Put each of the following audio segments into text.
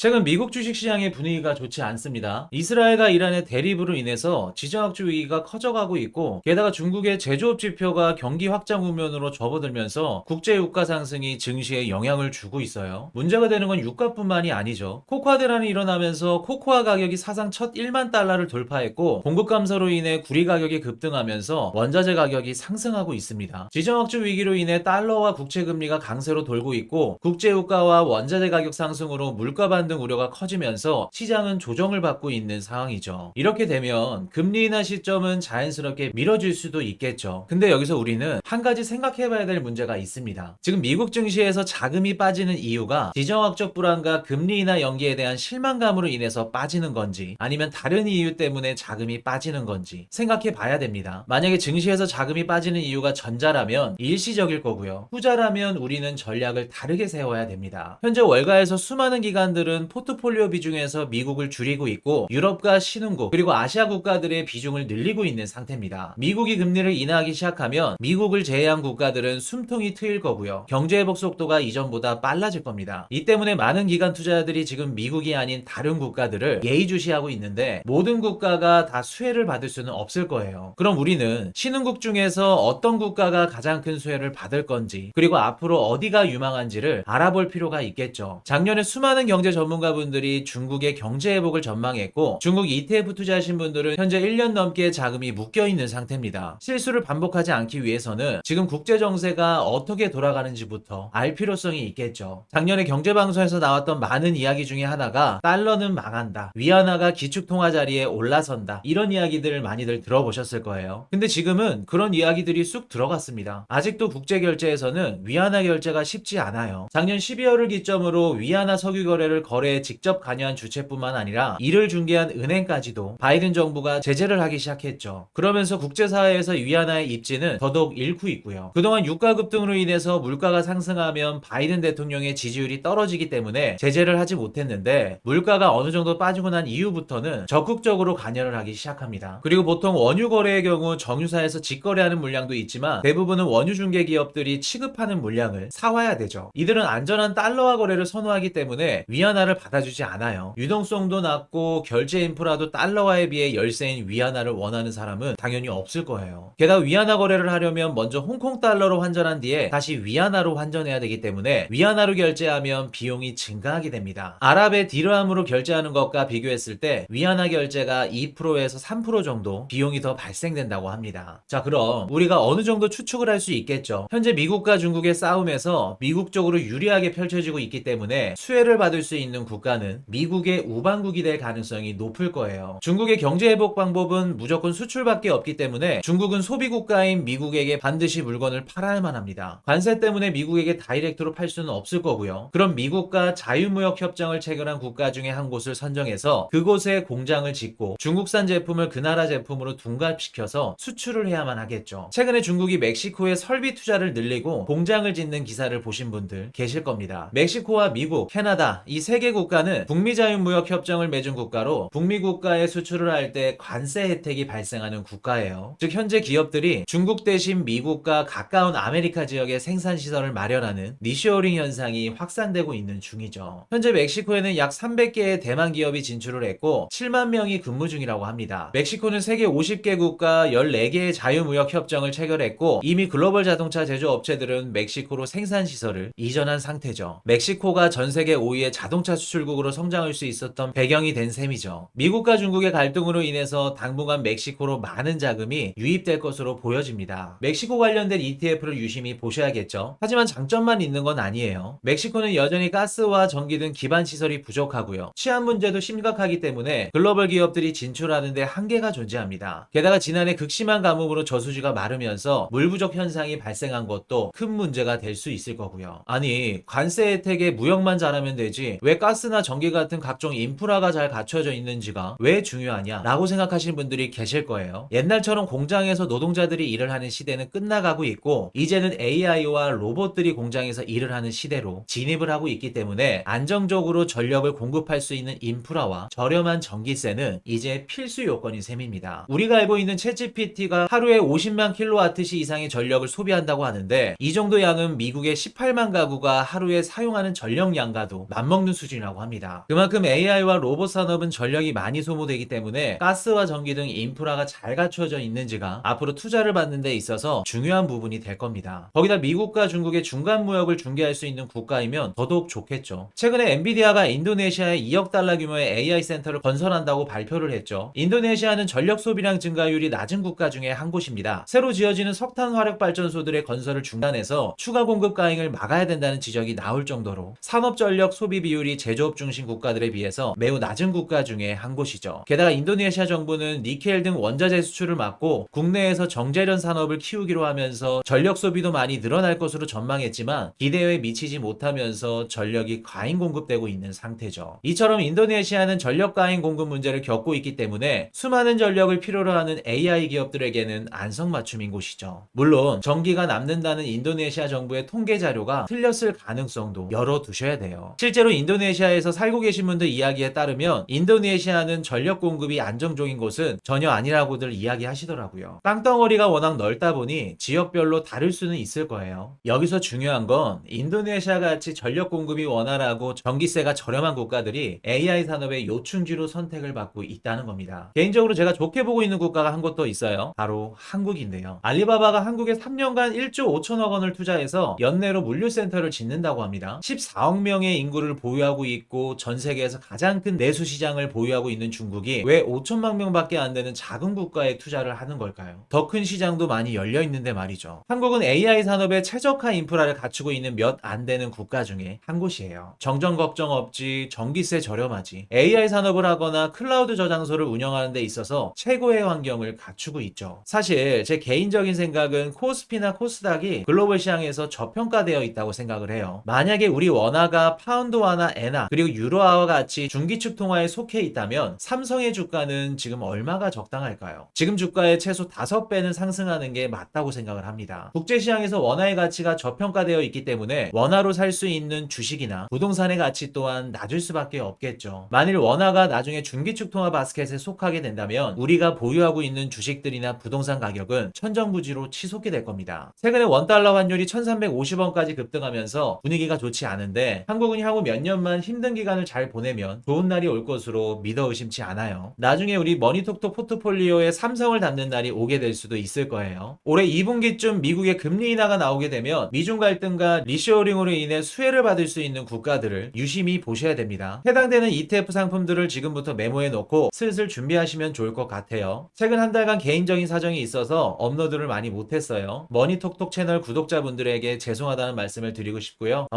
최근 미국 주식시장의 분위기가 좋지 않습니다. 이스라엘과 이란의 대립으로 인해서 지정학적 위기가 커져가고 있고, 게다가 중국의 제조업 지표가 경기 확장 국면으로 접어들면서 국제 유가 상승이 증시에 영향을 주고 있어요. 문제가 되는 건 유가뿐만이 아니죠. 코코아 대란이 일어나면서 코코아 가격이 사상 첫 1만 달러를 돌파했고, 공급 감소로 인해 구리 가격이 급등하면서 원자재 가격이 상승하고 있습니다. 지정학적 위기로 인해 달러와 국채 금리가 강세로 돌고 있고, 국제 유가와 원자재 가격 상승으로 물가 반등 우려가 커지면서 시장은 조정을 받고 있는 상황이죠. 이렇게 되면 금리 인하 시점은 자연스럽게 미뤄질 수도 있겠죠. 근데 여기서 우리는 한 가지 생각해봐야 될 문제가 있습니다. 지금 미국 증시에서 자금이 빠지는 이유가 지정학적 불안과 금리 인하 연기에 대한 실망감으로 인해서 빠지는 건지, 아니면 다른 이유 때문에 자금이 빠지는 건지 생각해 봐야 됩니다. 만약에 증시에서 자금이 빠지는 이유가 전자라면 일시적일 거고요. 후자라면 우리는 전략을 다르게 세워야 됩니다. 현재 월가에서 수많은 기관들은 포트폴리오 비중에서 미국을 줄이고 있고, 유럽과 신흥국 그리고 아시아 국가들의 비중을 늘리고 있는 상태입니다. 미국이 금리를 인하하기 시작하면 미국을 제외한 국가들은 숨통이 트일 거고요. 경제 회복 속도가 이전보다 빨라질 겁니다. 이 때문에 많은 기관 투자자들이 지금 미국이 아닌 다른 국가들을 예의주시하고 있는데, 모든 국가가 다 수혜를 받을 수는 없을 거예요. 그럼 우리는 신흥국 중에서 어떤 국가가 가장 큰 수혜를 받을 건지, 그리고 앞으로 어디가 유망한지를 알아볼 필요가 있겠죠. 작년에 수많은 경제 전문가분들이 중국의 경제 회복을 전망했고, 중국 ETF 투자하신 분들은 현재 1년 넘게 자금이 묶여있는 상태입니다. 실수를 반복하지 않기 위해서는 지금 국제 정세가 어떻게 돌아가는지부터 알 필요성이 있겠죠. 작년에 경제방송에서 나왔던 많은 이야기 중에 하나가 달러는 망한다, 위안화가 기축통화 자리에 올라선다, 이런 이야기들을 많이들 들어보셨을 거예요. 근데 지금은 그런 이야기들이 쑥 들어갔습니다. 아직도 국제결제에서는 위안화 결제가 쉽지 않아요. 작년 12월을 기점으로 위안화 석유 거래를 거래에 직접 관여한 주체뿐만 아니라 이를 중개한 은행까지도 바이든 정부가 제재를 하기 시작했죠. 그러면서 국제사회에서 위안화의 입지는 더더욱 잃고 있고요. 그동안 유가 급등으로 인해서 물가가 상승하면 바이든 대통령의 지지율이 떨어지기 때문에 제재를 하지 못했는데, 물가가 어느 정도 빠지고 난 이후부터는 적극적으로 관여를 하기 시작합니다. 그리고 보통 원유 거래의 경우 정유사에서 직거래하는 물량도 있지만, 대부분은 원유 중개 기업들이 취급하는 물량을 사와야 되죠. 이들은 안전한 달러화 거래를 선호하기 때문에 위안화를 받아주지 않아요. 유동성도 낮고 결제 인프라도 달러화에 비해 열세인 위안화를 원하는 사람은 당연히 없을 거예요. 게다가 위안화 거래를 하려면 먼저 홍콩 달러로 환전한 뒤에 다시 위안화로 환전해야 되기 때문에 위안화로 결제하면 비용이 증가하게 됩니다. 아랍의 디르함으로 결제하는 것과 비교했을 때 위안화 결제가 2%에서 3% 정도 비용이 더 발생된다고 합니다. 자, 그럼 우리가 어느 정도 추측을 할 수 있겠죠. 현재 미국과 중국의 싸움에서 미국 쪽으로 유리하게 펼쳐지고 있기 때문에 수혜를 받을 수 있는 국가는 미국의 우방국이 될 가능성이 높을 거예요. 중국의 경제 회복 방법은 무조건 수출밖에 없기 때문에 중국은 소비국가인 미국에게 반드시 물건을 팔아야만 합니다. 관세 때문에 미국에게 다이렉트로 팔 수는 없을 거고요. 그럼 미국과 자유무역 협정을 체결한 국가 중에 한 곳을 선정해서 그곳에 공장을 짓고 중국산 제품을 그 나라 제품으로 둔갑시켜서 수출을 해야만 하겠죠. 최근에 중국이 멕시코에 설비 투자를 늘리고 공장을 짓는 기사를 보신 분들 계실 겁니다. 멕시코와 미국, 캐나다 이 세 개 국가는 북미 자유무역 협정을 맺은 국가로 북미 국가에 수출을 할 때 관세 혜택이 발생하는 국가예요. 즉 현재 기업들이 중국 대신 미국과 가까운 아메리카 지역에 생산 시설을 마련하는 니쇼어링 현상이 확산되고 있는 중이죠. 현재 멕시코에는 약 300개의 대만 기업이 진출을 했고 7만 명이 근무 중이라고 합니다. 멕시코는 세계 50개국과 14개의 자유무역 협정을 체결했고, 이미 글로벌 자동차 제조업체들은 멕시코로 생산 시설을 이전한 상태죠. 멕시코가 전 세계 5위의 자동차 수출국으로 성장할 수 있었던 배경이 된 셈이죠. 미국과 중국의 갈등으로 인해서 당분간 멕시코로 많은 자금이 유입될 것으로 보여집니다. 멕시코 관련된 ETF를 유심히 보셔야겠죠. 하지만 장점만 있는 건 아니에요. 멕시코는 여전히 가스와 전기 등 기반 시설이 부족하고요. 치안 문제도 심각하기 때문에 글로벌 기업들이 진출하는 데 한계가 존재합니다. 게다가 지난해 극심한 가뭄으로 저수지가 마르면서 물 부족 현상이 발생한 것도 큰 문제가 될 수 있을 거고요. 아니, 관세 혜택에 무역만 잘하면 되지 왜 가스나 전기 같은 각종 인프라가 잘 갖춰져 있는지가 왜 중요하냐 라고 생각하시는 분들이 계실 거예요. 옛날처럼 공장에서 노동자들이 일을 하는 시대는 끝나가고 있고, 이제는 AI와 로봇들이 공장에서 일을 하는 시대로 진입을 하고 있기 때문에 안정적으로 전력을 공급할 수 있는 인프라와 저렴한 전기세는 이제 필수 요건인 셈입니다. 우리가 알고 있는 챗GPT가 하루에 50만 킬로와트시 이상의 전력을 소비한다고 하는데, 이 정도 양은 미국의 18만 가구가 하루에 사용하는 전력량과도 맞먹는 수준 수준이라고 합니다. 그만큼 AI와 로봇 산업은 전력이 많이 소모되기 때문에 가스와 전기 등 인프라가 잘 갖추어져 있는지가 앞으로 투자를 받는 데 있어서 중요한 부분이 될 겁니다. 거기다 미국과 중국의 중간 무역을 중개할 수 있는 국가이면 더더욱 좋겠죠. 최근에 엔비디아가 인도네시아에 2억 달러 규모의 AI 센터를 건설한다고 발표를 했죠. 인도네시아는 전력 소비량 증가율이 낮은 국가 중에 한 곳입니다. 새로 지어지는 석탄 화력 발전소들의 건설을 중단해서 추가 공급 가행을 막아야 된다는 지적이 나올 정도로 산업 전력 소비 비율이 제조업 중심 국가들에 비해서 매우 낮은 국가 중에 한 곳이죠. 게다가 인도네시아 정부는 니켈 등 원자재 수출을 막고 국내에서 정제련 산업을 키우기로 하면서 전력 소비도 많이 늘어날 것으로 전망했지만 기대에 미치지 못하면서 전력이 과잉 공급되고 있는 상태죠. 이처럼 인도네시아는 전력 과잉 공급 문제를 겪고 있기 때문에 수많은 전력을 필요로 하는 AI 기업들에게는 안성맞춤인 곳이죠. 물론 전기가 남는다는 인도네시아 정부의 통계 자료가 틀렸을 가능성도 열어두셔야 돼요. 실제로 인도네시아에서 살고 계신 분들 이야기에 따르면 인도네시아는 전력 공급이 안정적인 곳은 전혀 아니라고들 이야기하시더라고요. 땅덩어리가 워낙 넓다 보니 지역별로 다를 수는 있을 거예요. 여기서 중요한 건 인도네시아 같이 전력 공급이 원활하고 전기세가 저렴한 국가들이 AI 산업의 요충지로 선택을 받고 있다는 겁니다. 개인적으로 제가 좋게 보고 있는 국가가 한 곳도 있어요. 바로 한국인데요. 알리바바가 한국에 3년간 1조 5천억 원을 투자해서 연내로 물류센터를 짓는다고 합니다. 14억 명의 인구를 보유하고 있고 전 세계에서 가장 큰 내수 시장을 보유하고 있는 중국이 왜 5천만 명밖에 안 되는 작은 국가에 투자를 하는 걸까요? 더 큰 시장도 많이 열려 있는데 말이죠. 한국은 AI 산업에 최적화 인프라를 갖추고 있는 몇 안 되는 국가 중에 한 곳이에요. 정전 걱정 없지, 전기세 저렴하지, AI 산업을 하거나 클라우드 저장소를 운영하는 데 있어서 최고의 환경을 갖추고 있죠. 사실 제 개인적인 생각은 코스피나 코스닥이 글로벌 시장에서 저평가되어 있다고 생각을 해요. 만약에 우리 원화가 파운드화나 엔화 그리고 유로화와 같이 중기축 통화에 속해 있다면 삼성의 주가는 지금 얼마가 적당할까요? 지금 주가의 최소 5배는 상승하는 게 맞다고 생각을 합니다. 국제시장에서 원화의 가치가 저평가되어 있기 때문에 원화로 살 수 있는 주식이나 부동산의 가치 또한 낮을 수밖에 없겠죠. 만일 원화가 나중에 중기축 통화 바스켓에 속하게 된다면 우리가 보유하고 있는 주식들이나 부동산 가격은 천정부지로 치솟게 될 겁니다. 최근에 원달러 환율이 1350원까지 급등하면서 분위기가 좋지 않은데 한국은 향후 몇 년만 힘든 기간을 잘 보내면 좋은 날이 올 것으로 믿어 의심치 않아요. 나중에 우리 머니톡톡 포트폴리오에 삼성을 담는 날이 오게 될 수도 있을 거예요. 올해 2분기쯤 미국의 금리 인하가 나오게 되면 미중 갈등과 리쇼어링으로 인해 수혜를 받을 수 있는 국가들을 유심히 보셔야 됩니다. 해당되는 ETF 상품들을 지금부터 메모해 놓고 슬슬 준비하시면 좋을 것 같아요. 최근 한 달간 개인적인 사정이 있어서 업로드를 많이 못했어요. 머니톡톡 채널 구독자분들에게 죄송하다는 말씀을 드리고 싶고요.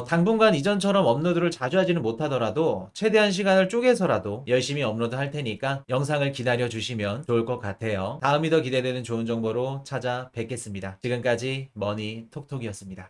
당분간 이전처럼 업로드를 자주 하지는 못하더라도 최대한 시간을 쪼개서라도 열심히 업로드 할 테니까 영상을 기다려 주시면 좋을 것 같아요. 다음이 더 기대되는 좋은 정보로 찾아뵙겠습니다. 지금까지 머니톡톡이었습니다.